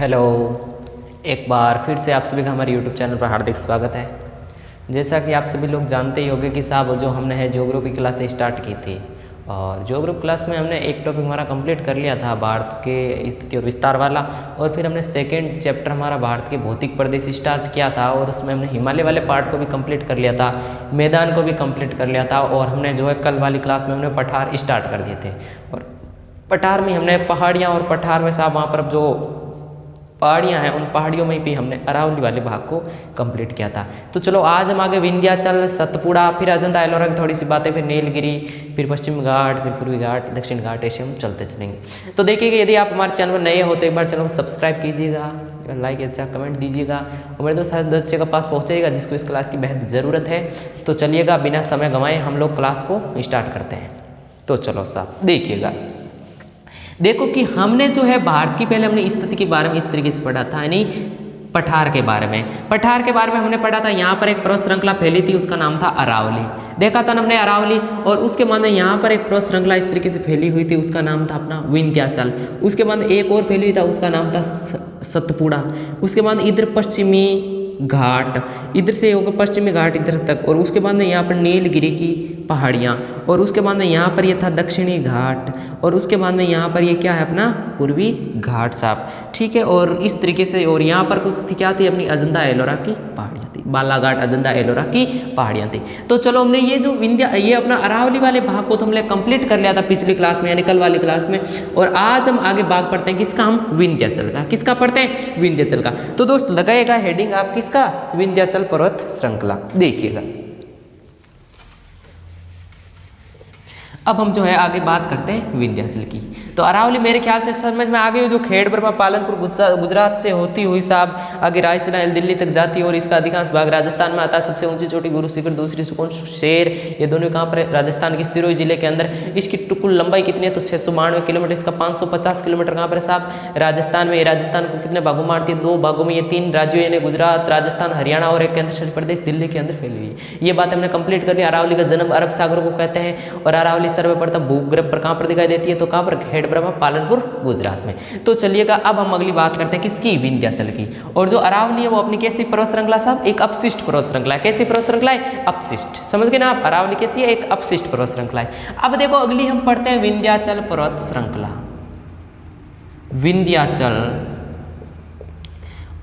Hello, एक बार फिर से आप सभी का हमारे यूट्यूब चैनल पर हार्दिक स्वागत है। जैसा कि आप सभी लोग जानते ही होंगे कि साहब जो हमने है ज्योग्राफी की क्लास स्टार्ट की थी और ज्योग्राफी क्लास में हमने एक टॉपिक हमारा कंप्लीट कर लिया था भारत के स्थिति और विस्तार वाला, और फिर हमने सेकंड चैप्टर हमारा भारत के भौतिक प्रदेश स्टार्ट किया था और उसमें हमने हिमालय वाले पार्ट को भी कंप्लीट कर लिया था, मैदान को भी कंप्लीट कर लिया था, और हमने जो है कल वाली क्लास में हमने पठार स्टार्ट कर दिए थे। और पठार में हमने पहाड़ियाँ और पठार में साहब वहाँ पर जो पहाड़ियाँ हैं उन पहाड़ियों में भी हमने अरावली वाले भाग को कंप्लीट किया था। तो चलो आज हम आगे विंध्याचल, सतपुड़ा, फिर अजंता एलोरा की थोड़ी सी बातें, फिर नीलगिरी, फिर पश्चिम घाट, फिर पूर्वी घाट, दक्षिण घाट, ऐसे हम चलते चलेंगे। तो देखिएगा, यदि आप हमारे चैनल पर नए हो तो एक बार चैनल को सब्सक्राइब कीजिएगा, लाइक अच्छा कमेंट दीजिएगा और मेरे दोस्त बच्चे के पास पहुँचेगा जिसको इस क्लास की बेहद ज़रूरत है। तो चलिएगा बिना समय गंवाए हम लोग क्लास को स्टार्ट करते हैं। तो चलो साहब देखिएगा, देखो कि हमने जो है भारत की पहले हमने स्थिति के बारे में इस तरीके से पढ़ा था, यानी पठार के बारे में। पठार के बारे में हमने पढ़ा था, यहाँ पर एक पर्वत श्रृंखला फैली थी, उसका नाम था अरावली। देखा था हमने अरावली, और उसके बाद में यहाँ पर एक पर्वत श्रृंखला इस तरीके से फैली हुई थी, उसका नाम था अपना विंध्याचल। उसके बाद एक और फैली हुई था, उसका नाम था सतपुड़ा। उसके बाद इधर पश्चिमी घाट, इधर से होकर पश्चिमी घाट इधर तक, और उसके बाद में यहाँ पर नीलगिरी की पहाड़ियाँ, और उसके बाद में यहाँ पर ये था दक्षिणी घाट, और उसके बाद में यहाँ पर ये क्या है अपना पूर्वी घाट साहब, ठीक है। और इस तरीके से, और यहाँ पर कुछ थी क्या थी अपनी अजंता एलोरा की पहाड़ियाँ थी, बालाघाट अजंता एलोरा की पहाड़ियाँ थी। तो चलो हमने ये जो ये अपना अरावली वाले भाग को तो हमने कंप्लीट कर लिया था पिछली क्लास में, यानी कल वाली क्लास में। और आज हम आगे भाग पढ़ते हैं किसका, हम विंध्याचल का। किसका पढ़ते हैं? विंध्याचल का। तो दोस्त लगाएगा हेडिंग आप किसका, विंध्याचल पर्वत श्रृंखला। देखिएगा अब हम जो है आगे बात करते हैं विंध्याचल की। तो अरावली मेरे ख्याल से समझ में आ गई, जो खेड़ब्रह्मा पालनपुर गुजरात से होती हुई साहब आगे राजस्थान दिल्ली तक जाती है, और इसका अधिकांश भाग राजस्थान में आता है। सबसे ऊंची चोटी गुरु शिखर, दूसरी सुकून शेर, ये दोनों कहाँ पर, राजस्थान के सिरोही जिले के अंदर। इसकी कुल लंबाई कितनी है तो 692 किलोमीटर, इसका 550 किलोमीटर कहाँ पर साहब, राजस्थान में। राजस्थान को कितने भागों में आती है, 2 भागों में। ये 3 राज्यों यानी गुजरात, राजस्थान, हरियाणा और एक केंद्र शासित प्रदेश दिल्ली के अंदर फैली हुई है। ये बात हमने कंप्लीट कर ली। अरावली का जन्म अरब सागर को कहते हैं, और अरावली सर्वप्रथम भूगर्भ पर कहाँ पर दिखाई देती है तो कहाँ पर, खेड़ब्रह्मा पालनपुर गुजरात में। तो चलिएगा अब हम अगली बात करते हैं किसकी, विंध्याचल की। और जो अरावली है वो अपनी कैसी पर्वत श्रृंखला साहब, एक अपशिष्ट पर्वत श्रृंखला है। कैसी पर्वत श्रृंखला है? अपशिष्ट। समझ गए ना आप, अरावली कैसी है, एक अपशिष्ट पर्वत श्रृंखला है। अब देखो अगली हम पढ़ते हैं विंध्याचल पर्वत श्रृंखला। विंध्याचल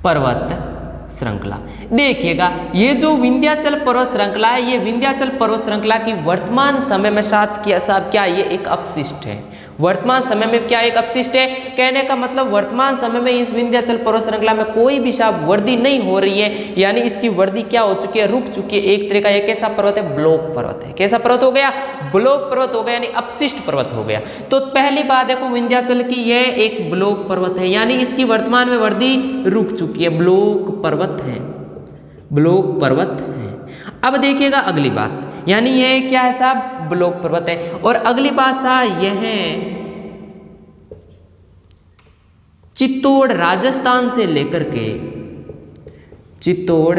पर्वत श्रृंखला देखिएगा, ये जो विंध्याचल पर्वत श्रृंखला है, ये विंध्याचल पर्वत श्रृंखला की वर्तमान समय में साथ किया साहब क्या, ये एक अपशिष्ट है। वर्तमान समय में क्या एक अपशिष्ट है, कहने का मतलब वर्तमान समय में इस विंध्याचल पर्वत श्रृंखला में कोई भी साहब वृद्धि नहीं हो रही है, यानी इसकी वृद्धि क्या हो चुकी है, रुक चुकी है। एक तरह का ये कैसा पर्वत है, ब्लॉक पर्वत है। कैसा पर्वत हो गया, ब्लॉक पर्वत हो गया, यानी अपशिष्ट पर्वत हो गया। तो पहली बात देखो विंध्याचल की, यह एक ब्लॉक पर्वत है, यानी इसकी वर्तमान में वृद्धि रुक चुकी है, ब्लॉक पर्वत है, ब्लॉक पर्वत है। अब देखिएगा अगली बात, यानी यह क्या है साहब, ब्लॉक पर्वत है। और अगली बात साहब यह है चित्तौड़ राजस्थान से लेकर के, चित्तौड़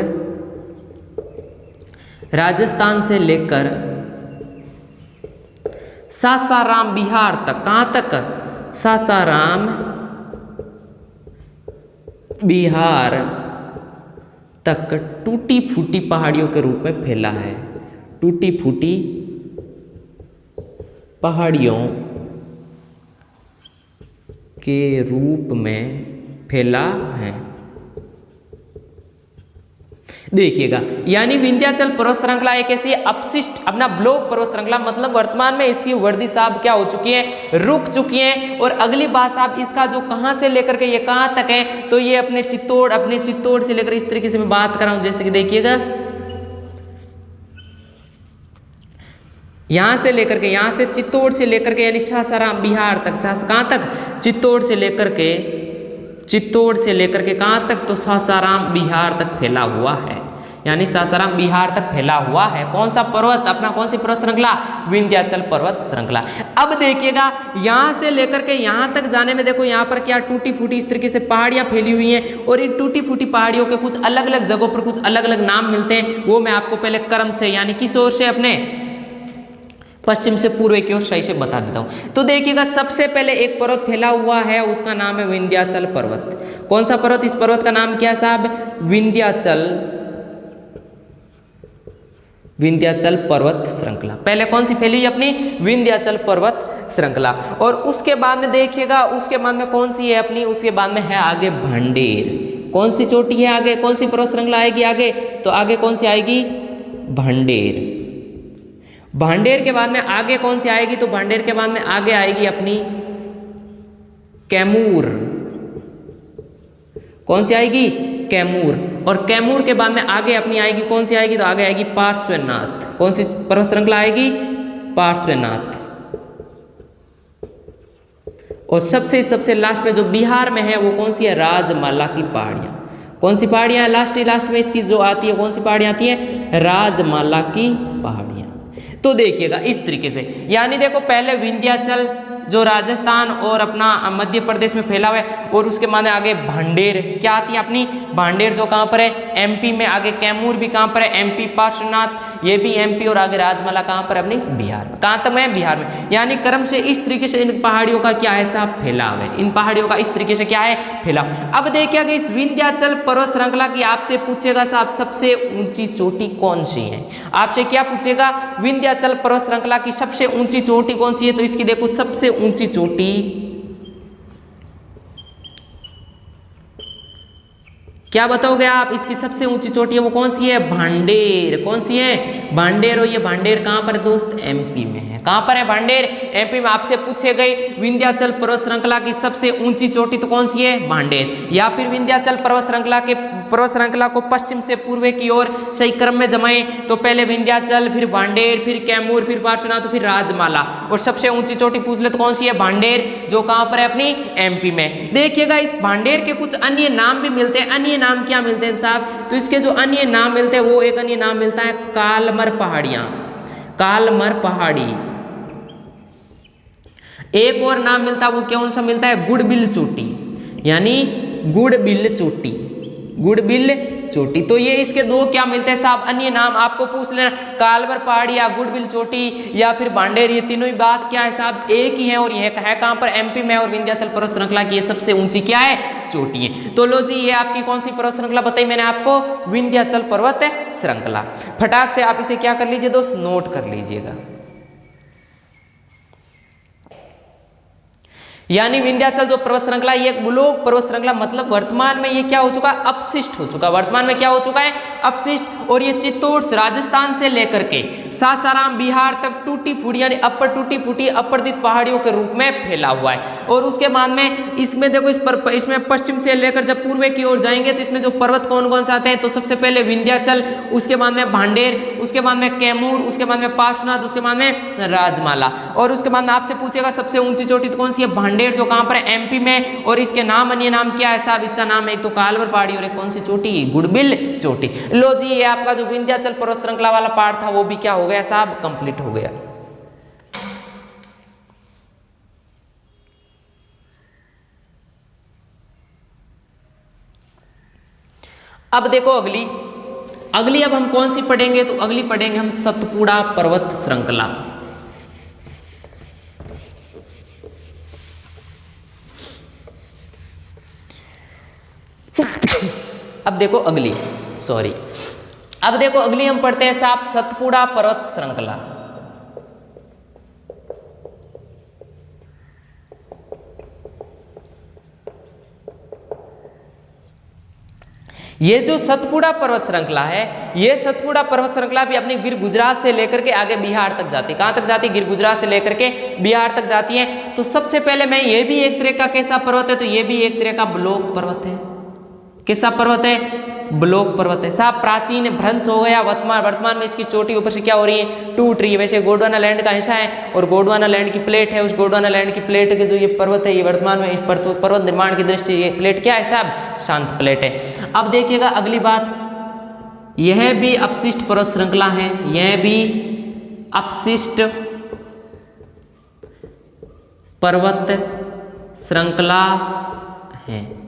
राजस्थान से लेकर सासाराम बिहार तक। कहाँ तक? सासाराम बिहार तक टूटी फूटी पहाड़ियों के रूप में फैला है। टूटी फूटी पहाड़ियों के रूप में फैला है। देखिएगा, यानी विंध्याचल पर्वत श्रृंखला एक ऐसी अपशिष्ट अपना ब्लॉक पर्वत श्रृंखला, मतलब वर्तमान में इसकी वृद्धि साहब क्या हो चुकी है, रुक चुकी है। और अगली बात साहब इसका जो कहां से लेकर के ये कहां तक है, तो ये अपने चित्तौड़ से लेकर, इस तरीके से मैं बात कर रहा हूं, जैसे कि देखिएगा यहां से लेकर के, यहां से चित्तौड़ से लेकर के, यानी सासाराम बिहार तक। कहां तक? चित्तौड़ से लेकर के कहां तक, तो सासाराम बिहार तक फैला हुआ है, यानी सासाराम बिहार तक फैला हुआ है। कौन सा पर्वत अपना, कौन सी पर्वत श्रृंखला, विंध्याचल पर्वत श्रृंखला। अब देखिएगा यहां से लेकर के यहां तक जाने में देखो यहां पर क्या टूटी फूटी इस तरीके से पहाड़ियां फैली हुई हैं, और इन टूटी फूटी पहाड़ियों के कुछ अलग अलग जगहों पर कुछ अलग अलग नाम मिलते हैं। वो मैं आपको पहले क्रम से, यानी किस ओर से, अपने पश्चिम से पूर्व की ओर सही से बता देता हूं। तो देखिएगा सबसे पहले एक पर्वत फैला हुआ है, उसका नाम है विंध्याचल पर्वत। कौन सा पर्वत? इस पर्वत का नाम क्या है साहब? विंध्याचल, विंध्याचल पर्वत श्रृंखला। पहले कौन सी फैली अपनी? विंध्याचल पर्वत श्रृंखला। और उसके बाद में देखिएगा, उसके बाद में कौन सी है अपनी? उसके बाद में है आगे भांडेर। कौन सी चोटी है आगे? कौन सी पर्वत श्रृंखला आएगी आगे? तो आगे कौन सी आएगी? भांडेर। भांडेर के बाद में आगे कौन सी आएगी? तो भांडेर के बाद में आगे आएगी अपनी कैमूर। कौन सी आएगी? कैमूर। और कैमूर के बाद में आगे अपनी आएगी कौन सी आएगी? तो आगे आएगी पार्श्वनाथ। कौन सी पर्वत श्रृंखला आएगी? पार्श्वनाथ। और सबसे लास्ट में जो बिहार में है वो कौन सी है? राजमाला की पहाड़ियां। कौन सी पहाड़ियां है लास्ट में इसकी जो आती है? कौन सी पहाड़ियां आती है? राजमाला की पहाड़ियां। तो देखिएगा इस तरीके से, यानी देखो पहले विंध्याचल जो राजस्थान और अपना मध्य प्रदेश में फैला हुआ है, और उसके बाद आगे भांडेर क्या आती है अपनी? भांडेर जो कहाँ पर है? एमपी में। आगे कैमूर भी कहाँ पर है? एमपी। पार्श्वनाथ ये भी एमपी। और आगे राजमाला कहाँ पर? अपनी बिहार में। कहाँ तक है? बिहार में। यानी क्रम से इस तरीके से इन पहाड़ियों का क्या है साहब? फैलाव है। इन पहाड़ियों का इस तरीके से क्या है? फैलाव। अब देखिएगा इस विंध्याचल पर्वत श्रृंखला की आपसे पूछेगा साहब सबसे ऊंची चोटी कौन सी है? आपसे क्या पूछेगा? विंध्याचल पर्वत श्रृंखला की सबसे ऊंची चोटी कौन सी है? तो इसकी देखो सबसे ऊंची चोटी क्या बताओगे आप? इसकी सबसे ऊंची चोटी है वो कौन सी है? भांडेर। कौन सी है? भांडेर। और ये भांडेर कहां पर दोस्त? एमपी में है। कहां पर है भांडेर? एमपी में। आपसे पूछे गए विंध्याचल पर्वत श्रृंखला की सबसे ऊंची चोटी तो कौन सी है? भांडेर। या फिर विंध्याचल पर्वत श्रृंखला को पश्चिम से पूर्व की ओर सही क्रम में जमाए तो पहले विंध्याचल, फिर भांडेर, फिर कैमूर, फिर पार्श्वनाथ, फिर राजमाला। और सबसे ऊंची चोटी पूछ ले तो कौन सी है? भांडेर, जो कहां पर है? अपनी एमपी में। देखिएगा इस भांडेर के कुछ अन्य नाम भी मिलते हैं। अन्य नाम क्या मिलते हैं साहब? तो इसके जो अन्य नाम मिलते हैं वो एक अन्य नाम मिलता है कालमर पहाड़ियां। कालमर पहाड़ी। एक और नाम मिलता है वो कौन सा मिलता है? गुड़बिल चोटी। यानी गुड़बिल चोटी। गुड़बिल चोटी। तो ये इसके दो क्या मिलते हैं साहब? अन्य नाम आपको पूछ लेना, कालवर पहाड़ी या गुड़बिल चोटी या फिर भांडेर। ये तीनों ही बात क्या है साहब? एक ही है। और यह है कहां पर? एमपी में। और विंध्याचल पर्वत श्रृंखला की ये सबसे ऊंची क्या है? चोटी है। तो लो जी, ये आपकी कौन सी पर्वत श्रृंखला बताई मैंने आपको? विंध्याचल पर्वत श्रृंखला। फटाक से आप इसे क्या कर लीजिए दोस्त? नोट कर लीजिएगा। यानी विंध्याचल जो पर्वत श्रृंखला ये एक ब्लॉक पर्वत श्रृंखला, मतलब वर्तमान में ये क्या हो चुका? अपशिष्ट हो चुका। वर्तमान में क्या हो चुका है? अपशिष्ट। और ये चित्तौड़ राजस्थान से लेकर के सासाराम बिहार तक टूटी फूटी यानी अपर टूटी फूटी अपर्दित पहाड़ियों के रूप में फैला हुआ है। और उसके बाद में इसमें देखो इसमें पश्चिम से लेकर जब पूर्व की ओर जाएंगे तो इसमें जो पर्वत कौन कौन से आते हैं? तो सबसे पहले विंध्याचल, उसके बाद में भांडेर, उसके बाद में कैमूर, उसके बाद में पार्श्वनाथ, उसके बाद में राजमाला। और उसके बाद में आपसे पूछेगा सबसे ऊंची चोटी तो कौन सी है? भांडेर, जो कहां पर है? एमपी में। और इसके नाम अन्य नाम क्या है साहब? इसका नाम एक तो कालवर पहाड़ी और एक कौन सी चोटी? गुड़बिल चोटी। लो जी, ये आपका जो विंध्याचल पर्वत श्रृंखला वाला पार्ट था वो भी क्या हो गया साहब? कंप्लीट हो गया। अब देखो अगली अब हम कौन सी पढ़ेंगे? तो अगली पढ़ेंगे हम सतपुड़ा पर्वत श्रृंखला। अब देखो अगली हम पढ़ते हैं साहब सतपुड़ा पर्वत श्रृंखला। ये जो सतपुड़ा पर्वत श्रृंखला है, ये सतपुड़ा पर्वत श्रृंखला भी अपनी गिर गुजरात से लेकर के आगे बिहार तक जाती है। कहां तक जाती है? गिर गुजरात से लेकर के बिहार तक जाती है। तो सबसे पहले मैं ये भी एक तरह का कैसा पर्वत है? तो ये भी एक तरह का ब्लॉक पर्वत है। कैसा पर्वत है? ब्लॉक पर्वत है साहब। प्राचीन भ्रंश हो गया, वर्तमान में इसकी चोटी ऊपर से क्या हो रही है? टूट रही है। वैसे गोंडवाना लैंड का हिस्सा है और गोंडवाना लैंड की प्लेट है। उस गोंडवाना लैंड की प्लेट के जो ये पर्वत है, ये वर्तमान में इस पर्वत निर्माण की दृष्टि ये प्लेट क्या है साहब? शांत प्लेट है। अब देखिएगा अगली बात, यह भी अपशिष्ट पर्वत श्रृंखला है। यह भी अपशिष्ट पर्वत श्रृंखला है।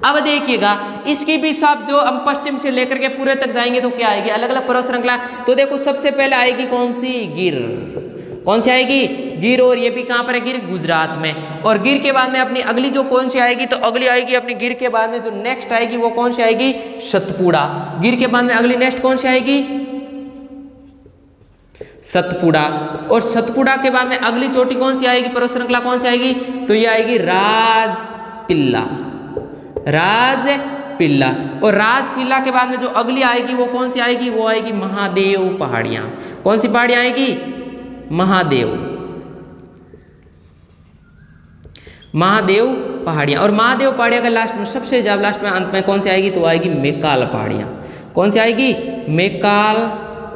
अब देखिएगा इसकी भी साहब जो हम पश्चिम से लेकर के पूरे तक जाएंगे तो क्या आएगी? अलग अलग पर्वत श्रृंखला। तो देखो सबसे पहले आएगी कौन सी? गिर। कौन सी आएगी? गिर। और ये भी कहाँ पर है? गिर, गुजरात में। और गिर के बाद में अपनी अगली जो कौन सी आएगी? तो अगली आएगी अपनी गिर के बाद में जो नेक्स्ट आएगी वो कौन सी आएगी? सतपुड़ा। गिर के बाद में अगली नेक्स्ट कौन सी आएगी? सतपुड़ा। और सतपुड़ा के बाद में अगली चोटी कौन सी आएगी? पर्वत श्रृंखला कौन सी आएगी? तो ये आएगी राजपिल्ला। राजपिल्ला। और राजपिल्ला के बाद में जो अगली आएगी वो कौन सी आएगी? वो आएगी महादेव पहाड़ियां। कौन सी पहाड़ियां आएगी? महादेव। महादेव पहाड़ियां। और महादेव पहाड़ियां का लास्ट में सबसे जब लास्ट में अंत में कौन सी आएगी? तो आएगी मैकाल पहाड़ियां। कौन सी आएगी? मैकाल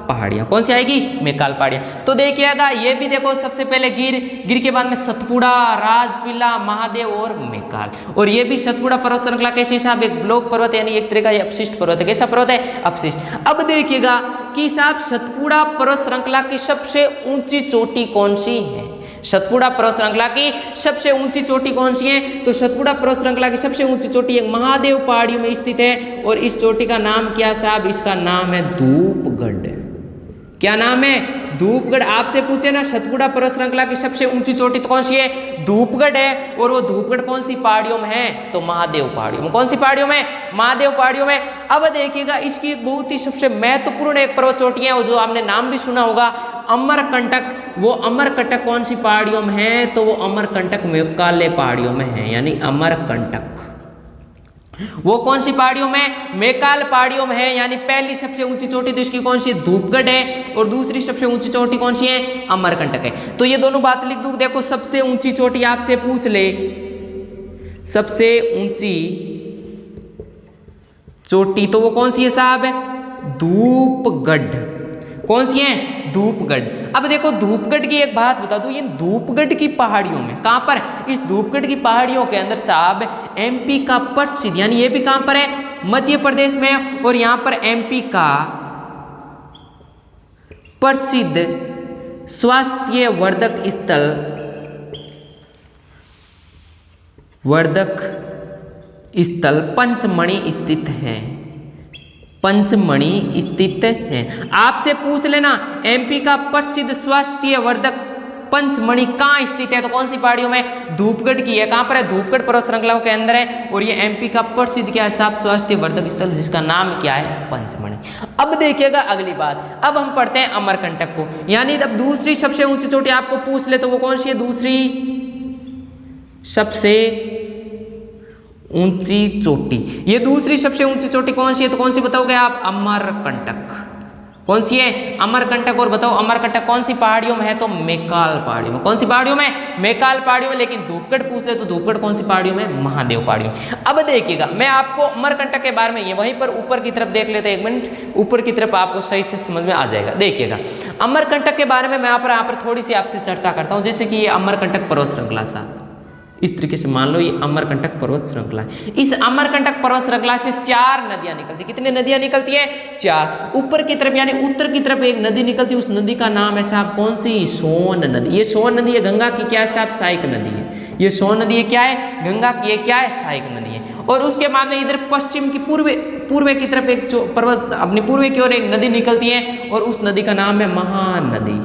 पहाड़ियां। कौन सी आएगी? मैकाल पहाड़ियां। तो देखिएगा ये भी देखो, सबसे पहले गिर, गिर के बाद में सतपुड़ा, राजपिल्ला, महादेव और मैकाल। और ये भी सतपुड़ा पर्वत श्रृंखला कैसे साहब? एक ब्लॉक पर्वत यानी एक तरह का ये अपशिष्ट पर्वत है। कैसा पर्वत है? अपशिष्ट। अब देखिएगा कि साहब सतपुड़ा पर्वत श्रृंखला की सबसे ऊंची चोटी कौन सी है? सतपुड़ा पर्वत श्रृंखला की सबसे ऊंची चोटी कौन सी है? तो सतपुड़ा पर्वत श्रृंखला की सबसे ऊंची चोटी एक महादेव पहाड़ियों में स्थित है। और इस चोटी का नाम क्या साहब? इसका नाम है धूपगढ़। क्या नाम है? धूपगढ़। आपसे पूछे ना सतपुड़ा पर्वत श्रृंखला की सबसे ऊंची चोटी तो कौन सी है? धूपगढ़ है। और वो धूपगढ़ कौन सी पहाड़ियों में है? तो महादेव पहाड़ियों में। कौन सी पहाड़ियों में? महादेव पहाड़ियों में। अब देखिएगा इसकी एक बहुत ही सबसे महत्वपूर्ण एक पर्वत चोटी है जो आपने नाम भी सुना होगा, अमरकंटक। वो अमरकंटक कौन सी पहाड़ियों में है? तो वो अमरकंटक मैकाले पहाड़ियों में है, यानी अमरकंटक वो कौन सी पहाड़ियों में? मैकाल पहाड़ियों में है। यानी पहली सबसे ऊंची चोटी तो इसकी कौन सी है? धूपगढ़ है। और दूसरी सबसे ऊंची चोटी कौन सी है? अमरकंटक है। तो ये दोनों बात लिख दूं। देखो सबसे ऊंची चोटी आपसे पूछ ले, सबसे ऊंची चोटी तो वो कौन सी है साहब? धूपगढ़। कौन सी है? धूपगढ़। अब देखो धूपगढ़ की एक बात बता दूं, ये धूपगढ़ की पहाड़ियों में कहां पर? इस धूपगढ़ की पहाड़ियों के अंदर साहब एमपी का प्रसिद्ध, यानी ये भी कहां पर है? मध्य प्रदेश में। और यहां पर एमपी का प्रसिद्ध स्वास्थ्य वर्धक स्थल, पंचमढ़ी स्थित है। पंचमढ़ी स्थित है। आपसे पूछ लेना एमपी का प्रसिद्ध स्वास्थ्य वर्धक पंचमढ़ी कहाँ स्थित है? तो कौन सी पहाड़ियों में? धूपगढ़ की है। कहां पर है? धूपगढ़ पर्वत श्रृंखलाओं के अंदर है। और ये एमपी का प्रसिद्ध क्या है साहब? स्वास्थ्य वर्धक स्थल, जिसका नाम क्या है? पंचमढ़ी। अब देखिएगा अगली बात, अब हम पढ़ते हैं अमरकंटक को। यानी अब दूसरी सबसे ऊंची चोटी आपको पूछ ले तो वो कौन सी है? दूसरी सबसे ऊंची चोटी, ये दूसरी सबसे ऊंची चोटी कौन सी है? तो कौन सी बताओगे आप? अमरकंटक। कौन सी है? अमरकंटक। और बताओ अमरकंटक कौन सी पहाड़ियों में है? तो मैकाल पहाड़ियों में। कौन सी पहाड़ियों में? मैकाल पहाड़ियों में। लेकिन धूपगढ़ पूछ ले तो धूपगढ़ कौन सी पहाड़ियों में? महादेव पहाड़ियों में। अब देखिएगा मैं आपको अमरकंटक के बारे में ये वहीं पर ऊपर की तरफ देख लेते हैं, 1 मिनट ऊपर की तरफ आपको सही से समझ में आ जाएगा। देखिएगा अमरकंटक के बारे में मैं यहाँ पर थोड़ी सी आपसे चर्चा करता हूँ। जैसे कि ये अमरकंटक पर्वत श्रृंखला साहब, इस तरीके से मान लो ये अमरकंटक पर्वत श्रृंखला है। इस अमरकंटक पर्वत श्रृंखला से 4 नदियां निकलती है। कितनी नदियां निकलती है? 4। ऊपर की तरफ यानी उत्तर की तरफ एक नदी निकलती है, उस नदी का नाम है साहब कौन सी? सोन नदी। ये सोन नदी है गंगा की क्या है साहब? सहायक नदी है। ये सोन नदी है क्या है? गंगा की है क्या है? सहायक नदी है। और उसके बाद में इधर पश्चिम की पूर्व की तरफ एक पर्वत अपनी पूर्व की ओर एक नदी निकलती है और उस नदी का नाम है महानदी।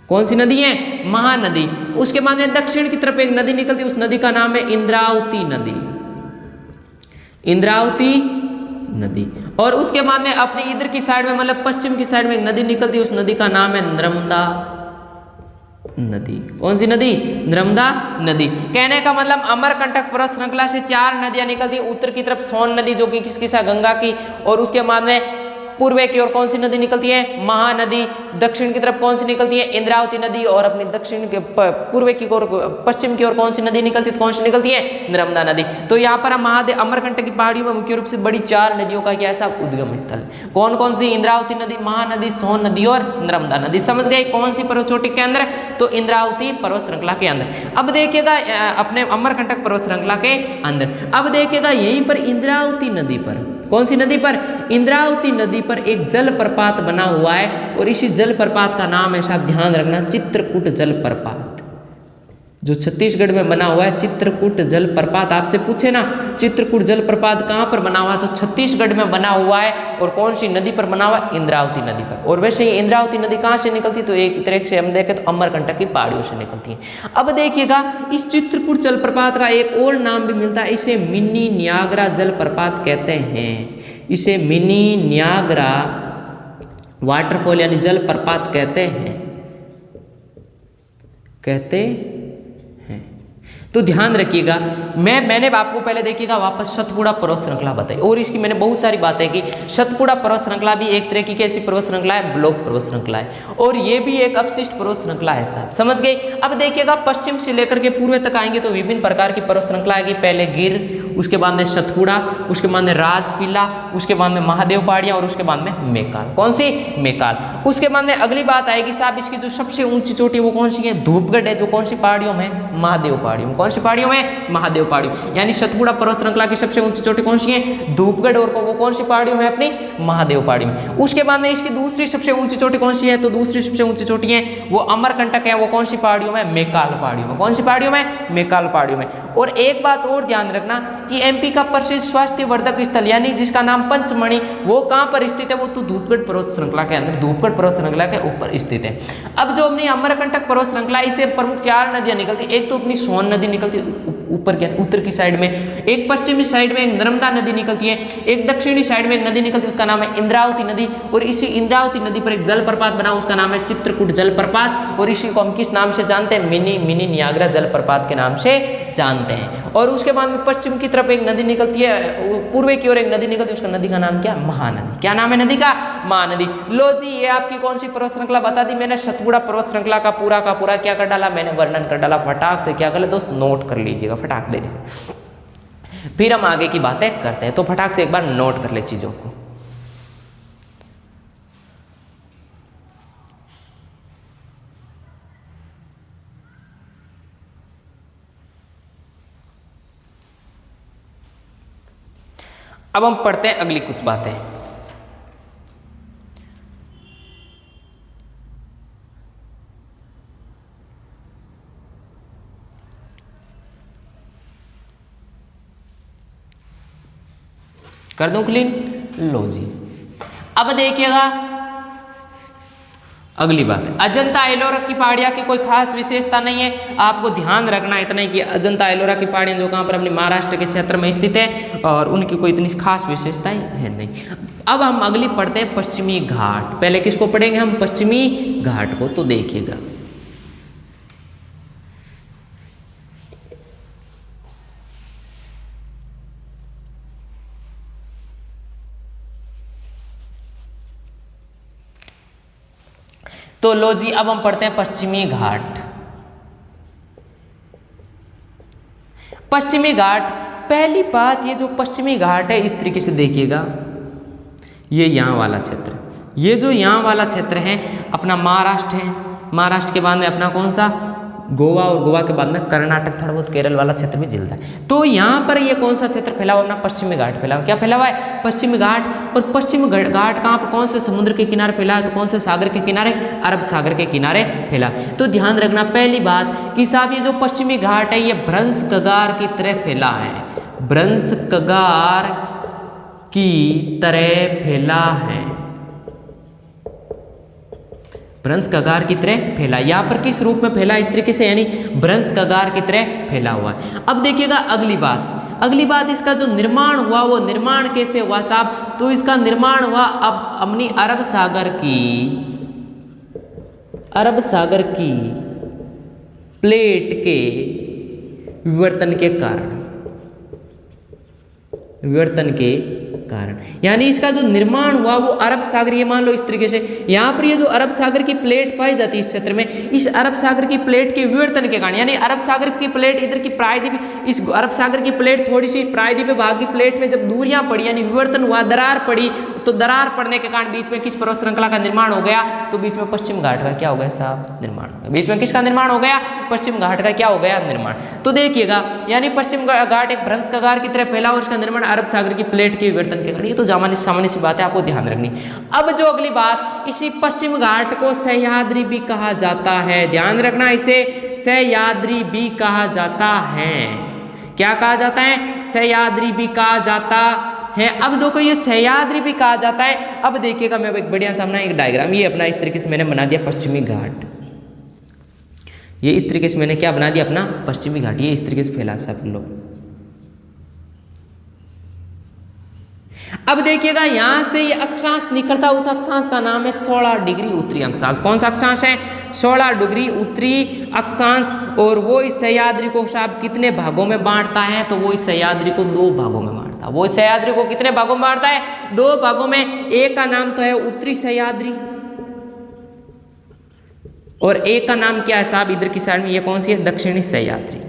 कौन सी नदी है? महानदी। उसके बाद में दक्षिण की तरफ एक नदी निकलती है, उस नदी का नाम है इंद्रावती नदी। इंद्रावती नदी। और उसके बाद में अपने इधर की साइड में मतलब पश्चिम की साइड में एक नदी निकलती है, उस नदी का नाम है नर्मदा नदी। कौन सी नदी? नर्मदा नदी। कहने का मतलब अमरकंटक पर्वत श्रृंखला से 4 नदियां निकलती है। उत्तर की तरफ सोन नदी जो कि किसकी सा? गंगा की। और उसके बाद में पूर्व की ओर कौन सी नदी निकलती है? महानदी। दक्षिण की तरफ कौन सी निकलती है? इंद्रावती नदी। और अपनी दक्षिण के पूर्व की ओर पश्चिम की ओर कौन सी नदी निकलती है? कौन सी निकलती है? नर्मदा नदी। तो यहाँ पर महादेव अमरकंटक की पहाड़ियों में मुख्य रूप से बड़ी 4 नदियों का क्या है उद्गम स्थल। कौन कौन सी? इंद्रावती नदी, महानदी, सोन नदी और नर्मदा नदी। समझ गए? कौन सी पर्वत चोटी के अंदर? तो इंद्रावती पर्वत श्रृंखला के अंदर। अब देखिएगा अपने अमरकंटक पर्वत श्रृंखला के अंदर, अब देखिएगा यहीं पर इंद्रावती नदी पर, कौन सी नदी पर? इंद्रावती नदी पर एक जलप्रपात बना हुआ है और इसी जलप्रपात का नाम है साहब ध्यान रखना चित्रकूट जलप्रपात। जो छत्तीसगढ़ में बना हुआ है चित्रकूट जलप्रपात, आपसे पूछे ना चित्रकूट जलप्रपात कहाँ पर बना हुआ है, तो छत्तीसगढ़ में बना हुआ है। और कौन सी नदी पर बना हुआ है, इंद्रावती नदी पर। और वैसे ही इंद्रावती नदी कहाँ से निकलती, तो एक तरह से हम देखें तो अमरकंटक की पहाड़ियों से निकलती है। अब देखिएगा इस चित्रकूट जलप्रपात का एक और नाम भी मिलता है, इसे मिनी नियाग्रा जलप्रपात कहते हैं। इसे मिनी नियाग्रा वाटरफॉल यानी जलप्रपात कहते हैं। तो ध्यान रखिएगा, मैंने आपको पहले देखिएगा वापस सतपुड़ा पर्वत श्रृंखला बताई और इसकी मैंने बहुत सारी बातें की। सतपुड़ा पर्वत श्रृंखला भी एक तरह की कैसी पर्वत श्रृंखला है, ब्लॉक पर्वत श्रृंखला है, और ये भी एक अपशिष्ट पर्वत श्रृंखला है साहब, समझ गए। अब देखिएगा पश्चिम से लेकर के पूर्व तक आएंगे तो विभिन्न प्रकार की पर्वत श्रृंखला आएगी। पहले गिर, उसके बाद में सतपुड़ा, उसके बाद में राजपीला, उसके बाद में महादेव पहाड़ियां और उसके बाद में मेकाल। कौन सी, मेकाल। उसके बाद में अगली बात आएगी साहब, इसकी जो सबसे ऊंची चोटी वो कौन सी है, धूपगढ़ है, जो कौन सी पहाड़ियों में, महादेव पहाड़ियों में। कौन सी पहाड़ियों में, महादेव पहाड़ियों। यानी सतपुड़ा पर्वत श्रृंखला की सबसे ऊंची चोटी कौन सी है, धूपगढ़, और वो कौन सी पहाड़ियों में, अपनी महादेव पहाड़ियों में। उसके बाद में इसकी दूसरी सबसे ऊंची चोटी कौन सी है, तो दूसरी सबसे ऊंची चोटी है वो अमरकंटक है, वो कौन सी पहाड़ियों में, मेकाल पहाड़ियों में। कौन सी पहाड़ियों में, मेकाल पहाड़ियों में। और एक बात और ध्यान रखना कि एमपी का प्रसिद्ध स्वास्थ्य वर्धक स्थल यानी जिसका नाम पंचमणि, वो कहां पर स्थित है, वो तो धूपगढ़ पर्वत श्रृंखला के अंदर, धूपगढ़ पर्वत श्रृंखला के ऊपर स्थित है। अब जो अपनी अमरकंटक पर्वत श्रृंखला, इसे प्रमुख 4 नदियां निकलती। एक तो अपनी सोन नदी निकलती ऊपर के उत्तर की साइड में, एक पश्चिमी साइड में एक नर्मदा नदी निकलती है, एक दक्षिणी साइड में एक नदी निकलती है, उसका नाम है इंद्रावती नदी। और इसी इंद्रावती नदी पर एक जलप्रपात बना, उसका नाम है चित्रकूट जलप्रपात। और इसी को हम किस नाम से जानते हैं, मिनी नियाग्रा जलप्रपात के नाम से जानते हैं। और उसके बाद में पश्चिम की तरफ एक नदी निकलती है, पूर्व की ओर एक नदी निकलती है, उसका नदी का नाम क्या, महानदी। क्या नाम है नदी का, महानदी। लो जी, ये आपकी कौन सी पर्वत श्रृंखला बता दी मैंने, सतपुड़ा पर्वत श्रृंखला का पूरा क्या कर डाला मैंने, वर्णन कर डाला। फटाक से क्या कर ले दोस्त, नोट कर लीजिएगा, फटाक दे लीजिए। फिर हम आगे की बातें करते हैं, तो फटाक से एक बार नोट कर ले चीजों को। अब हम पढ़ते हैं अगली कुछ बातें। कर दूं क्लीन, लो जी। अब देखिएगा अगली बात है, अजंता एलोरा की पहाड़ियां की कोई खास विशेषता नहीं है। आपको ध्यान रखना इतना ही कि अजंता एलोरा की पहाड़ियां जो कहाँ पर अपने महाराष्ट्र के क्षेत्र में स्थित है और उनकी कोई इतनी खास विशेषताएं है नहीं। अब हम अगली पढ़ते हैं पश्चिमी घाट। पहले किसको पढ़ेंगे हम, पश्चिमी घाट को। तो देखिएगा तो लो जी, अब हम पढ़ते हैं पश्चिमी घाट। पश्चिमी घाट, पहली बात, ये जो पश्चिमी घाट है इस तरीके से देखिएगा, ये यहाँ वाला क्षेत्र, ये जो यहाँ वाला क्षेत्र है अपना महाराष्ट्र है। महाराष्ट्र के बाद में अपना कौन सा, गोवा, और गोवा के बाद में कर्नाटक, थोड़ा बहुत केरल वाला क्षेत्र भी झेलता है। तो यहाँ पर ये कौन सा क्षेत्र फैला हुआ, अपना पश्चिमी घाट फैला हुआ। क्या फैला हुआ है, पश्चिमी घाट। और पश्चिमी घाट कहाँ पर, कौन से समुद्र के किनारे फैला है, तो कौन से सागर के किनारे, अरब सागर के किनारे फैला। तो ध्यान रखना पहली बात कि साहब ये जो पश्चिमी घाट है ये भ्रंश कगार की तरह फैला है, भ्रंश कगार की तरह फैला है, भ्रंश कगार की तरह फैला। यहाँ पर किस रूप में फैला, इस तरीके से, यानी भ्रंश कगार की तरह फैला हुआ है। अब देखिएगा अगली बात, इसका जो निर्माण हुआ वो निर्माण कैसे हुआ साहब, तो इसका निर्माण हुआ अब अपनी अरब सागर की प्लेट के विवर्तन के कारण, यानी इसका जो निर्माण हुआ वो अरब सागर, ये मान लो इस तरीके से, यहाँ पर ये जो अरब सागर की प्लेट पाई जाती है इस क्षेत्र में, इस अरब सागर की प्लेट के विवर्तन के कारण, यानी अरब सागर की प्लेट इधर की प्रायद्वीप, इस अरब सागर की प्लेट थोड़ी सी प्रायद्वीप भाग की प्लेट में जब दूरियां पड़ी, यानी विवर्तन हुआ, दरार पड़ी, तो दरार पड़ने के कारण बीच में किस पर्वत श्रृंखला का निर्माण हो गया, तो बीच में पश्चिम घाट का क्या हो गया साहब, निर्माण हो गया। बीच में किसका निर्माण हो गया, पश्चिम घाट का क्या हो गया, निर्माण। तो देखिएगा यानी पश्चिम घाट एक भ्रंश कगार की तरह फैला और उसका निर्माण अरब सागर की प्लेट के विवर्तन के कारण, ये तो सामान्य सी बात है, आपको ध्यान रखनी। अब जो अगली बात, इसी पश्चिम घाट को सह्याद्री भी कहा जाता है, ध्यान रखना, इसे सह्याद्री भी कहा जाता है। क्या कहा जाता है? सह्याद्री भी कहा जाता है। अब देखो ये सह्याद्री भी कहा जाता है। अब देखिएगा मैं एक बढ़िया सा अपना एक डायग्राम ये अपना इस तरीके से मैंने बना दिया पश्चिमी घाट। ये इस तरीके से मैंने क्या बना दिया अपना पश्चिमी घाट, ये इस तरीके से फैला सब लोग। अब देखिएगा यहां से ये अक्षांश निकलता, उस अक्षांश का नाम है 16 डिग्री उत्तरी अक्षांश। कौन सा अक्षांश है? 16 डिग्री उत्तरी अक्षांश। और वो इस सह्याद्री को साहब कितने भागों में बांटता है? तो वो इस सह्याद्री को 2 भागों में बांटता है। वो इस सह्याद्री को कितने भागों में बांटता है? 2 भागों में। एक का नाम तो है उत्तरी सह्याद्री और एक का नाम क्या है साहब इधर की साइड में, ये कौन सी है? दक्षिणी सह्याद्री।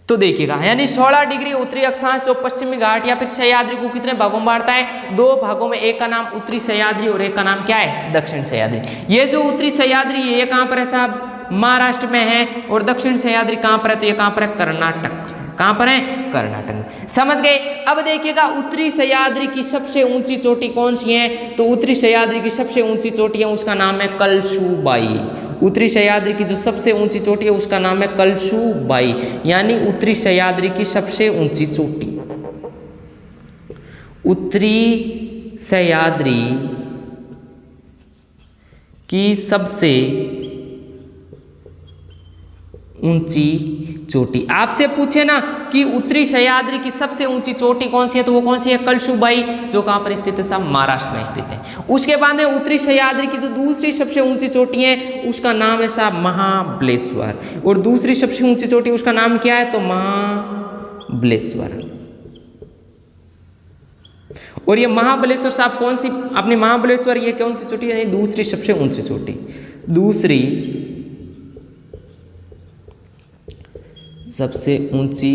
तो देखिएगा यानी 16 डिग्री उत्तरी अक्षांश जो पश्चिमी घाट या फिर सह्याद्री को कितने भागों में बांटता है? 2 भागों में। एक का नाम उत्तरी सह्याद्री और एक का नाम क्या है? दक्षिण सह्याद्री। ये जो उत्तरी सह्याद्री है ये कहां पर है साहब? महाराष्ट्र में है। और दक्षिण सह्याद्री कहां पर है? तो ये कहां पर है? कर्नाटक। कहां पर है? कर्नाटक में। समझ गए? अब देखिएगा उत्तरी सह्याद्री की सबसे ऊंची चोटी कौन सी है? तो उत्तरी सह्याद्री की सबसे ऊंची चोटी है उसका नाम है कलशुबाई। उत्तरी सह्याद्री की जो सबसे ऊंची चोटी है उसका नाम है कलशुबाई, यानी उत्तरी सह्याद्री की सबसे ऊंची चोटी। उत्तरी सह्याद्री की सबसे ऊंची चोटी। आपसे पूछे ना कि उत्तरी सह्याद्री की सबसे ऊंची चोटी कौन सी है, तो वो कौन सी है? कलशुबाई, जो कहां पर स्थित है साहब? महाराष्ट्र में स्थित है। उसके बाद में उत्तरी सह्याद्री की जो दूसरी सबसे ऊंची चोटी है उसका नाम है साहब महाबलेश्वर। और दूसरी सबसे ऊंची चोटी उसका नाम क्या है? तो महाबलेश्वर। और ये महाबलेश्वर साहब कौन सी अपनी महाबलेश्वर ये कौन सी चोटी है? दूसरी सबसे ऊंची चोटी। दूसरी सबसे ऊंची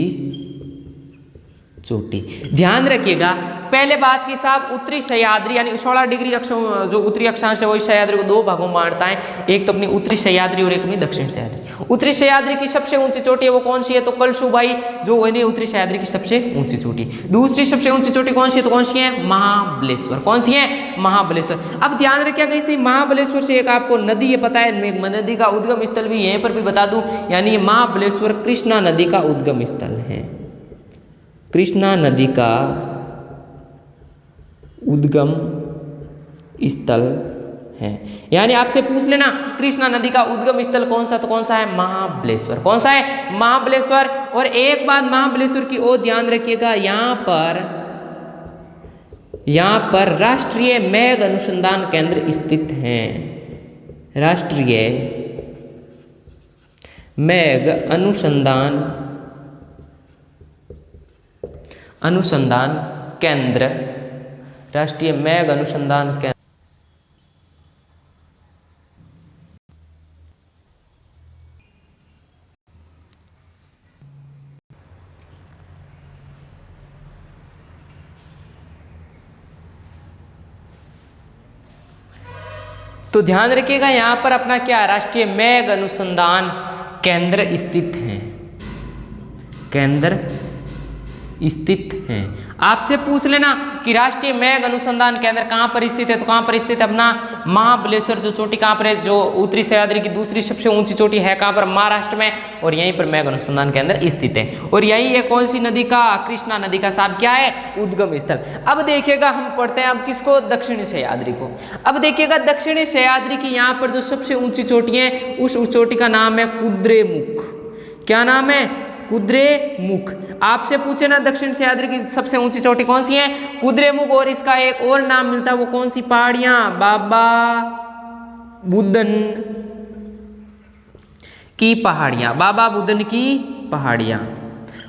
चोटी। ध्यान रखिएगा पहले बात की साहब उत्तरी सह्याद्री यानी 16 डिग्री जो उत्तरी अक्षांश है वही सह्याद्री को 2 भागों में बांटता है। एक तो अपनी उत्तरी सह्याद्री और एक अपनी दक्षिण सह्याद्री। उत्तरी सह्याद्री की सबसे ऊंची चोटी है वो कौन सी है? तो कलशुबाई, जो यानी उत्तरी सह्याद्री की सबसे ऊंची चोटी। दूसरी सबसे ऊंची चोटी कौन सी है? तो कौन सी है? महाबलेश्वर। कौन सी है? महाबलेश्वर। अब ध्यान रखिएगा इसी महाबलेश्वर से एक आपको नदी ये पता है, नदी का उद्गम स्थल भी यहीं पर भी बता दूं, यानी महाबलेश्वर कृष्णा नदी का उद्गम स्थल है। कृष्णा नदी का उद्गम स्थल है। यानी आपसे पूछ लेना कृष्णा नदी का उद्गम स्थल कौन सा? तो कौन सा है? महाबलेश्वर। कौन सा है? महाबलेश्वर। और एक बात महाबलेश्वर की ओर ध्यान रखिएगा, यहां पर राष्ट्रीय मेघ अनुसंधान केंद्र स्थित है। राष्ट्रीय मेघ अनुसंधान केंद्र, राष्ट्रीय मेघ अनुसंधान केंद्र। तो ध्यान रखिएगा यहां पर अपना क्या राष्ट्रीय मेघ अनुसंधान केंद्र स्थित है। केंद्र स्थित हैं। आपसे पूछ लेना कि राष्ट्रीय मेघ अनुसंधान केंद्र कहां पर स्थित है, तो कहां पर स्थित है? अपना महाबलेश्वर जो चोटी कहां पर है? जो उत्तरी सह्याद्री की दूसरी सबसे ऊंची चोटी है कहां पर? महाराष्ट्र में। और यहीं पर मेघ अनुसंधान केंद्र स्थित है। और यही है कौन सी नदी का? कृष्णा नदी का साहब क्या है? उद्गम स्थल। अब देखिएगा हम पढ़ते हैं अब किसको? दक्षिणी सह्याद्री को। अब देखिएगा दक्षिणी सह्याद्री की यहाँ पर जो सबसे ऊंची चोटी है उस चोटी का नाम है कुद्रेमुख। क्या नाम है? कुद्रेमुख। आपसे पूछे ना दक्षिण सह्याद्री की सबसे ऊंची चोटी कौन सी है? कुद्रेमुख। और इसका एक और नाम मिलता है, वो कौन सी पहाड़ियां? बाबा बुदन की पहाड़ियां। बाबा बुदन की पहाड़ियां,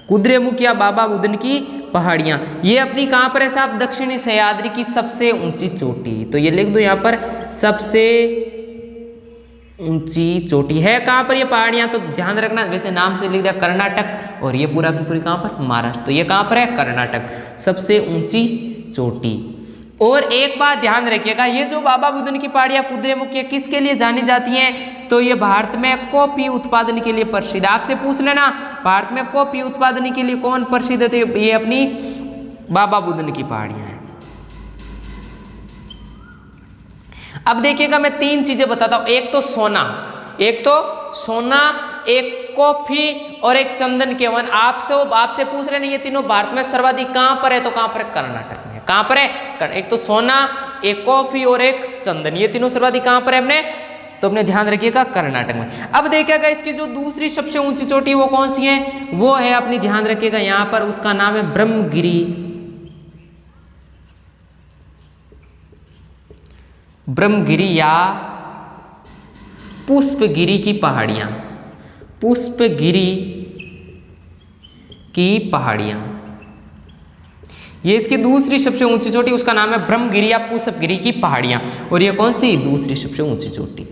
कुद्रेमुख या बाबा बुदन की पहाड़ियां, ये अपनी कहां पर है साहब? दक्षिणी सह्याद्री की सबसे ऊंची चोटी। तो ये लिख दो यहां पर, सबसे ऊंची चोटी है कहां पर ये पहाड़ियां? तो ध्यान रखना वैसे नाम से लिख दिया कर्नाटक, और ये पूरा की पूरी कहां पर? महाराष्ट्र। तो ये कहां पर है? कर्नाटक, सबसे ऊंची चोटी। और एक बात ध्यान रखिएगा, ये जो बाबा बुदन की पहाड़ियां कुद्रेमुख ये किसके लिए जानी जाती हैं? तो ये भारत में कॉफी उत्पादन के लिए प्रसिद्ध। आपसे पूछ लेना भारत में कॉफी उत्पादन के लिए कौन प्रसिद्ध है? तो ये अपनी बाबा बुदन की पहाड़ियां हैं। अब देखिएगा मैं तीन चीजें बताता हूं, एक तो सोना, एक कॉफी और एक चंदन के वन। आपसे पूछ रहे हैं ये तीनों भारत में सर्वाधिक कहां पर है, तो कहां पर है, कर्नाटक में। कहां पर है, एक तो सोना, एक कॉफी और एक चंदन, ये तीनों सर्वाधिक कहां पर है अपने, तो अपने ध्यान रखिएगा कर्नाटक में। अब देखिएगा इसकी जो दूसरी सबसे ऊंची चोटी वो कौन सी है, वो है अपनी ध्यान रखिएगा यहां पर, उसका नाम है ब्रह्मगिरी, ब्रह्मगिरी या पुष्पगिरी की पहाड़ियां, पुष्पगिरी की पहाड़ियां, ये इसकी दूसरी सबसे ऊंची चोटी, उसका नाम है ब्रह्मगिरी या पुष्पगिरी की पहाड़ियां। और ये कौन सी, दूसरी सबसे ऊंची चोटी।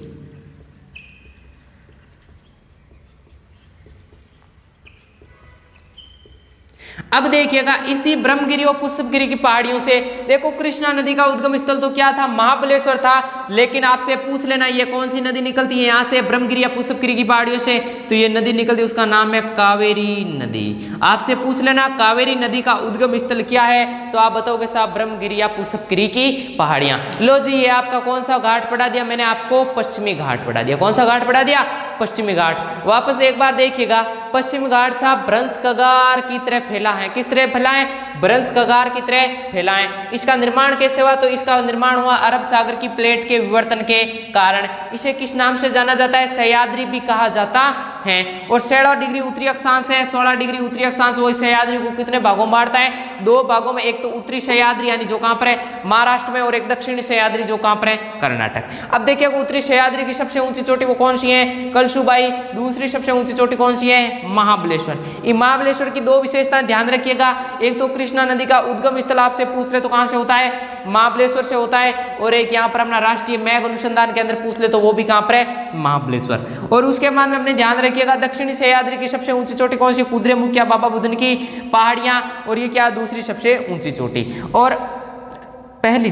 अब देखिएगा इसी ब्रह्मगिरी और पुष्पगिरी की पहाड़ियों से देखो, कृष्णा नदी का उद्गम स्थल तो क्या था, महाबलेश्वर था। लेकिन आपसे पूछ लेना ये कौन सी नदी निकलती है यहाँ से, ब्रह्मगिरी या पुष्पगिरी की पहाड़ियों से, तो ये नदी निकलती है, उसका नाम है कावेरी नदी। आपसे पूछ लेना कावेरी नदी का उद्गम स्थल क्या है, तो आप बताओगे साहब ब्रह्मगिरी या पुष्पगिरी की पहाड़ियां। लो जी, ये आपका कौन सा घाट पढ़ा दिया मैंने आपको, पश्चिमी घाट पढ़ा दिया। कौन सा घाट पढ़ा दिया, पश्चिमी घाट। वापस एक बार देखिएगा, पश्चिमी घाट साहब भ्रंश कगार की तरह फैला है, किस तरह फैला है, भ्रंश कगार की तरह फैला है। इसका निर्माण कैसे हुआ, तो इसका निर्माण हुआ अरब सागर की प्लेट के विवर्तन के कारण। इसे किस नाम से जाना जाता है, सह्याद्री भी कहा जाता है। और 16 डिग्री उत्तरी अक्षांश है, 16 डिग्री उत्तरी अक्षांश, वो सह्याद्री को कितने भागों में बांटता है, दो भागों में। एक तो उत्तरी सह्याद्री यानी जो कहां पर है, महाराष्ट्र में, और एक दक्षिणी सह्याद्री जो कहां पर है, कर्नाटक। अब देखिए उत्तरी सह्याद्री की सबसे ऊंची चोटी वो कौन सी है, कलशुबाई। दूसरी सबसे ऊंची चोटी कौन सी है, महाबलेश्वर। इन महाबलेश्वर की दो विशेषताएं ध्यान रखिएगा, एक तो कृष्णा नदी का उद्गम स्थल आपसे पूछ ले तो कहां से होता है, महाबलेश्वर से होता है। और एक यहाँ पर अपना राष्ट्रीय मेघ अनुसंधान केंद्र पूछ ले तो वो भी कहां पर है, महाबलेश्वर। और उसके बाद में अपने ध्यान रखिएगा दक्षिणी सह्याद्री की सबसे ऊंची चोटी कौन सी, कुद्रेमुख या बाबा बुदन की पहाड़ियां। और ये क्या, दूसरी सबसे ऊंची चोटी, और पहली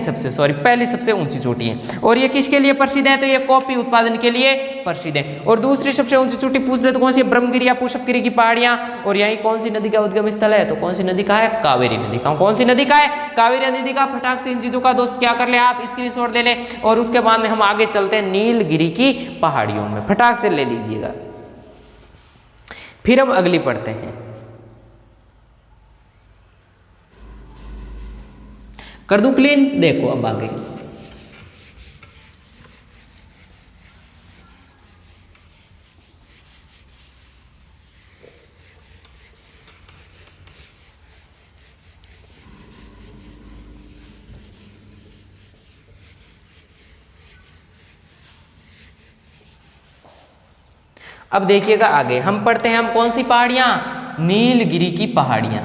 सबसे ऊंची चोटी है। और ये किसके लिए प्रसिद्ध है, तो ये कॉफी उत्पादन के लिए प्रसिद्ध है। और दूसरी सबसे ऊंची चोटी पूछ ले तो कौन सी, ब्रह्मगिरी या पुष्पगिरी की पहाड़ियां। और यही कौन सी नदी का उद्गम स्थल है, तो कौन सी नदी का है, कावेरी नदी का। कौन सी नदी का है, कावेरी नदी का। फटाक से इन चीजों का दोस्त क्या कर ले आप, स्क्रीनशॉट ले ले। और उसके बाद में हम आगे चलते हैं नीलगिरी की पहाड़ियों में, फटाक से ले लीजिएगा। फिर हम अगली पढ़ते हैं। कर दूं क्लीन, देखो अब आगे अब देखिएगा आगे हम पढ़ते हैं, हम कौन सी पहाड़ियां, नीलगिरी की पहाड़ियां।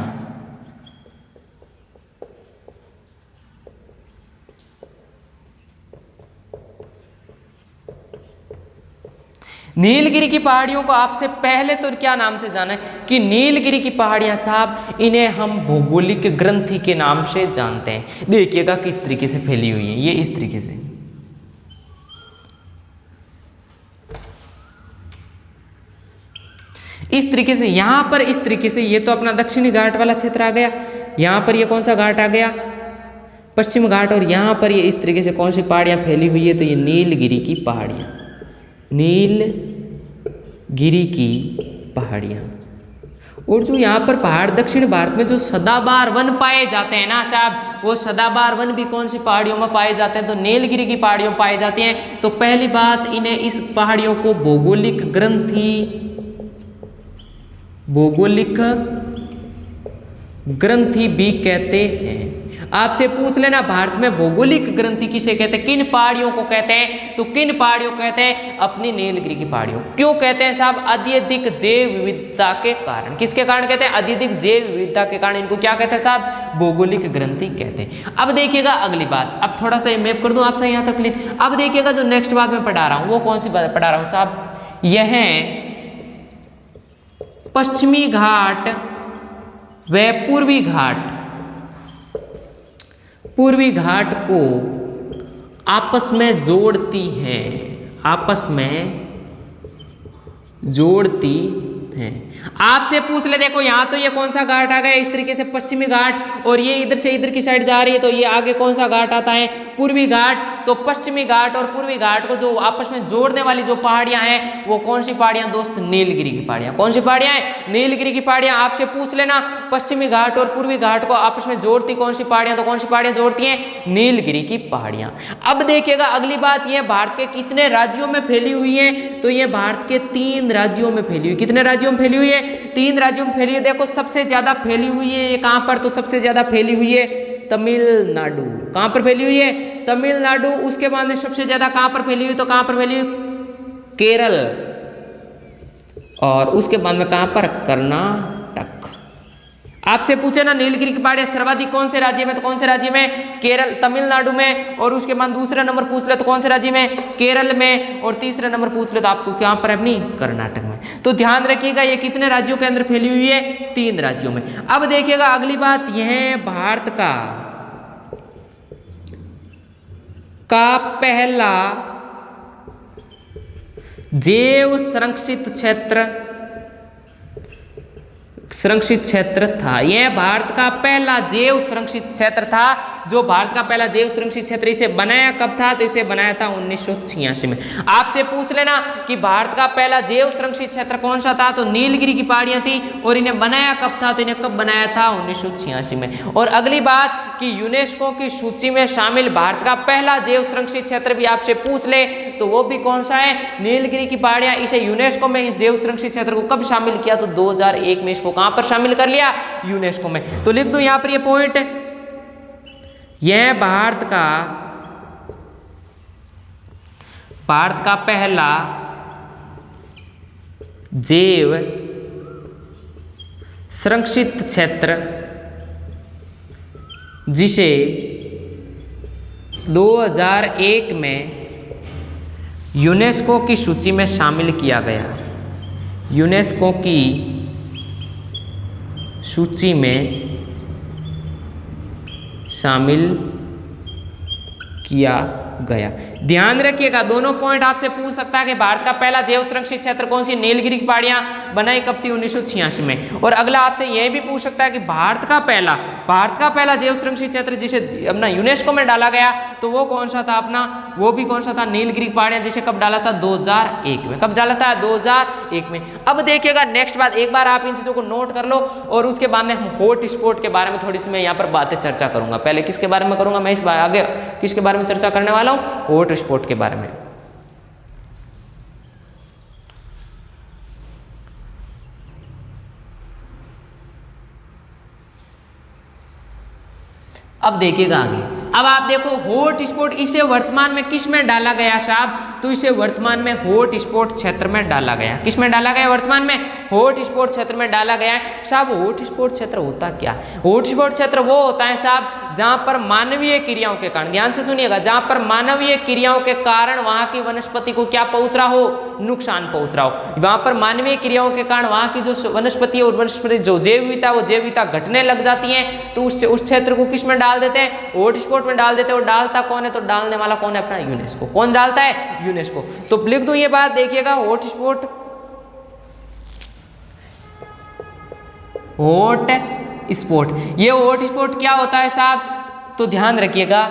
नीलगिरी की पहाड़ियों को आपसे पहले तो क्या नाम से जाना है कि नीलगिरी की पहाड़ियां साहब, इन्हें हम भौगोलिक ग्रंथि के नाम से जानते हैं। देखिएगा किस तरीके से फैली हुई है, ये इस तरीके से, इस तरीके से, यहां पर इस तरीके से। ये तो अपना दक्षिणी घाट वाला क्षेत्र आ गया, यहां पर ये कौन सा घाट आ गया, पश्चिम घाट। और यहां पर ये इस तरीके से कौन सी पहाड़ियां फैली हुई है, तो ये नीलगिरी की पहाड़ियां, नीलगिरी की पहाड़ियां। और जो यहाँ पर पहाड़ दक्षिण भारत में जो सदाबहार वन पाए जाते हैं ना साहब, वो सदाबहार वन भी कौन सी पहाड़ियों में पाए जाते हैं, तो नीलगिरी की पहाड़ियों में पाए जाते हैं। तो पहली बात, इन्हें इस पहाड़ियों को भौगोलिक ग्रंथि भी कहते हैं। आपसे पूछ लेना भारत में भौगोलिक ग्रंथि किसे कहते हैं, किन पहाड़ियों को कहते हैं, तो किन पहाड़ियों को कहते हैं, अपनी नीलगिरी की पहाड़ियों। क्यों कहते हैं साहब, अत्यधिक जैव विविधता के कारण। किसके कारण कहते हैं, अत्यधिक जैव विविधता के कारण इनको क्या कहते हैं साहब, भौगोलिक ग्रंथि कहते हैं। अब देखिएगा अगली बात, अब थोड़ा सा मैप कर दूं आपसे यहाँ तक ले। अब देखिएगा जो नेक्स्ट बात मैं पढ़ा रहा हूँ वो कौन सी बात पढ़ा रहा हूँ साहब, यह पश्चिमी घाट व पूर्वी घाट को आपस में जोड़ती हैं, आपस में जोड़ती हैं। आपसे पूछ ले, देखो यहाँ तो ये कौन सा घाट आ गया, इस तरीके से पश्चिमी घाट, और ये इधर से इधर की साइड जा रही है, तो ये आगे कौन सा घाट आता है, पूर्वी घाट। तो पश्चिमी घाट और पूर्वी घाट को जो आपस में जोड़ने वाली जो पहाड़ियां हैं वो कौन सी पहाड़ियां दोस्त, नीलगिरी की पहाड़ियां। कौन सी पहाड़ियां हैं, नीलगिरी की पहाड़ियां। आपसे पूछ लेना पश्चिमी घाट और पूर्वी घाट को आपस में जोड़ती कौन सी पहाड़ियां, तो कौन सी पहाड़ियां जोड़ती हैं, नीलगिरी की पहाड़ियां। अब देखिएगा अगली बात, ये भारत के कितने राज्यों में फैली हुई है, तो ये भारत के 3 राज्यों में फैली हुई। कितने राज्यों में फैली हुई है, 3 राज्यों में फैली है। देखो सबसे ज्यादा फैली हुई है ये कहां पर, तो सबसे ज्यादा फैली हुई है तमिलनाडु। कहां पर फैली हुई है, तमिलनाडु। उसके बाद में सबसे ज्यादा कहां पर फैली हुई, तो कहां पर फैली हुई, केरल। और उसके बाद में कहां पर, कर्नाटक। आपसे पूछे ना नीलगिरी की पहाड़ियां सर्वाधिक कौन से राज्य में, तो कौन से राज्य में, केरल, तमिलनाडु में। और उसके बाद दूसरा नंबर पूछ ले तो कौन से राज्य में, केरल में। और तीसरा नंबर पूछ ले तो आपको कहां पर है, अपनी कर्नाटक में। तो ध्यान रखिएगा ये कितने राज्यों के अंदर फैली हुई है, 3 राज्यों में। अब देखिएगा अगली बात, यह भारत का पहला जैव संरक्षित क्षेत्र था। यह भारत का पहला जैव संरक्षित क्षेत्र था। जो भारत का पहला जैव संरक्षित क्षेत्र, इसे बनाया कब था, तो इसे बनाया था 1986 में। आपसे पूछ लेना कि भारत का पहला जैव संरक्षित क्षेत्र कौन सा था, तो नीलगिरी की पहाड़ियां थी। और इन्हें बनाया कब था, तो इन्हें कब बनाया था, 1986 में। और अगली बात कि यूनेस्को की सूची में शामिल भारत का पहला जैव संरक्षित क्षेत्र भी आपसे पूछ ले तो वो भी कौन सा है, नीलगिरी की पहाड़ियां। इसे यूनेस्को में इस जैव संरक्षित क्षेत्र को कब शामिल किया, तो 2001 में इसको कहां पर शामिल कर लिया, यूनेस्को में। तो लिख दो यहां पर ये पॉइंट, यह भारत का पहला जैव संरक्षित क्षेत्र जिसे 2001 में यूनेस्को की सूची में शामिल किया गया। यूनेस्को की सूची में शामिल किया गया। ध्यान रखिएगा दोनों पॉइंट आपसे पूछ सकता है कि भारत का पहला जैव संरक्षित क्षेत्र कौन सी, नीलगिरी की पहाड़ियां बनाई कब थी, 1986 में। और अगला आपसे यह भी पूछ सकता है कि भारत का पहला जैव संरक्षित क्षेत्र जिसे अपना यूनेस्को में डाला गया तो वो कौन सा था अपना, वो भी कौन सा था, नीलगिरी की पहाड़ियां, जिसे कब डाला था, 2001 में। कब डाला था, 2001 में। अब देखिएगा नेक्स्ट बात, एक बार आप इन चीजों को नोट कर लो और उसके बाद में हम हॉट स्पॉट के बारे में थोड़ी सी मैं यहाँ पर बातें चर्चा करूंगा। पहले किसके बारे में करूंगा मैं, इस बार आगे किसके बारे में चर्चा करने वाला हूं, हॉट स्पॉट के बारे में। अब देखिएगा आगे, अब आप देखो हॉट स्पॉट इसे वर्तमान में किस में डाला गया साहब, तो इसे वर्तमान में हॉट स्पॉट क्षेत्र में डाला गया। किस में डाला गया, वर्तमान में हॉट स्पॉट क्षेत्र में डाला गया है साहब। हॉट स्पॉट क्षेत्र होता क्या है, हॉट स्पॉट क्षेत्र वो होता है साहब जहां पर मानवीय क्रियाओं के कारण, ध्यान से सुनिएगा, जहां पर मानवीय क्रियाओं के कारण वहां की वनस्पति को क्या पहुंच रहा हो, नुकसान पहुंच रहा हो। वहां पर मानवीय क्रियाओं के कारण वहां की जो वनस्पति और वनस्पति जो जैव विविधता, वो जैव विविधता घटने लग जाती है। तो उस क्षेत्र को किस में डाल देते हैं, हॉट स्पॉट में डाल देते हैं। और डालता कौन है, तो डालने वाला कौन है, अपना यूनेस्को। कौन डालता है, यूनेस्को। तो लिख दो ये बात, देखिएगा हॉट स्पॉट, हॉट स्पॉट, ये हॉट स्पॉट क्या होता है साहब, तो ध्यान रखिएगा,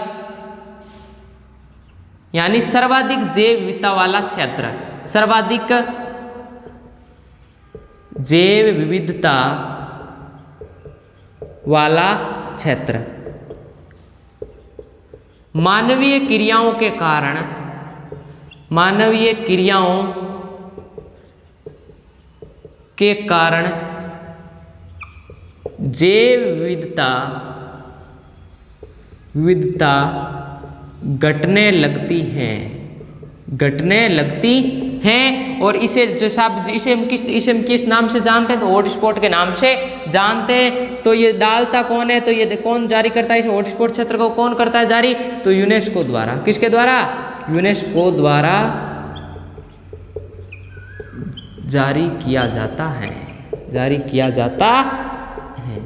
यानी सर्वाधिक जैव विविधता वाला क्षेत्र, सर्वाधिक जैव विविधता वाला क्षेत्र, मानवीय क्रियाओं के कारण, मानवीय क्रियाओं के कारण जैव विविधता घटने लगती हैं, और इसे जो साहब इसे हम किस नाम से जानते हैं, तो हॉट स्पॉट के नाम से जानते हैं। तो ये डालता कौन है, तो ये कौन जारी करता है इस हॉट स्पॉट क्षेत्र को, कौन करता है जारी, तो यूनेस्को द्वारा। किसके द्वारा, यूनेस्को द्वारा जारी किया जाता है, जारी किया जाता है।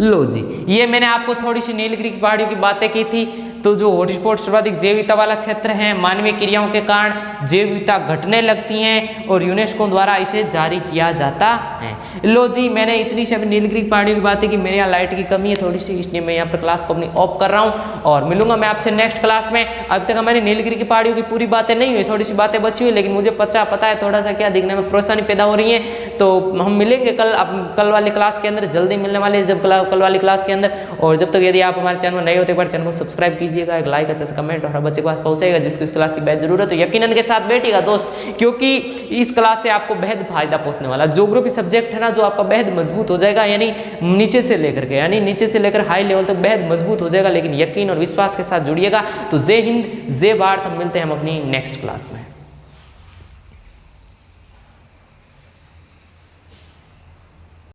लो जी, ये मैंने आपको थोड़ी सी नीलगिरी की पहाड़ियों की बातें की थी। तो जो हॉटस्पॉट सर्वाधिक जैव विविधता वाला क्षेत्र है, मानवीय क्रियाओं के कारण जैव विविधता घटने लगती हैं और यूनेस्को द्वारा इसे जारी किया जाता है। लो जी, मैंने इतनी से नीलगिरी पहाड़ियों की बातें की, मेरे यहाँ लाइट की कमी है थोड़ी सी, इसलिए मैं यहाँ पर क्लास को अपनी ऑफ कर रहा हूँ और मिलूंगा मैं आपसे नेक्स्ट क्लास में। अभी तक हमारी नीलगिरी की पहाड़ियों की पूरी बातें नहीं हुई, थोड़ी सी बातें बची हुई, लेकिन मुझे पता है थोड़ा सा क्या दिखने में परेशानी पैदा हो रही है। तो हम मिलेंगे कल वाली क्लास के अंदर, जल्दी मिलने वाले जब कल वाली क्लास के अंदर। और जब तक यदि आप हमारे चैनल में नए होते हैं, चैनल को सब्सक्राइब कीजिएगा, एक लाइक, अच्छा सा कमेंट और हर बच्चे के पास पहुंचाएगा जिसको इस क्लास की बेहद जरूरत है, यकीनन के साथ बैठिएगा दोस्त, क्योंकि इस क्लास से आपको बेहद फायदा पहुंचने वाला। ज्योग्राफी सब्जेक्ट है ना, जो आपका बेहद मजबूत हो जाएगा, यानी नीचे से लेकर हाई लेवल तक बेहद मजबूत हो जाएगा। लेकिन यकीन और विश्वास के साथ जुड़िएगा। तो जय हिंद, जय भारत। हम मिलते हैं हम अपनी नेक्स्ट क्लास में।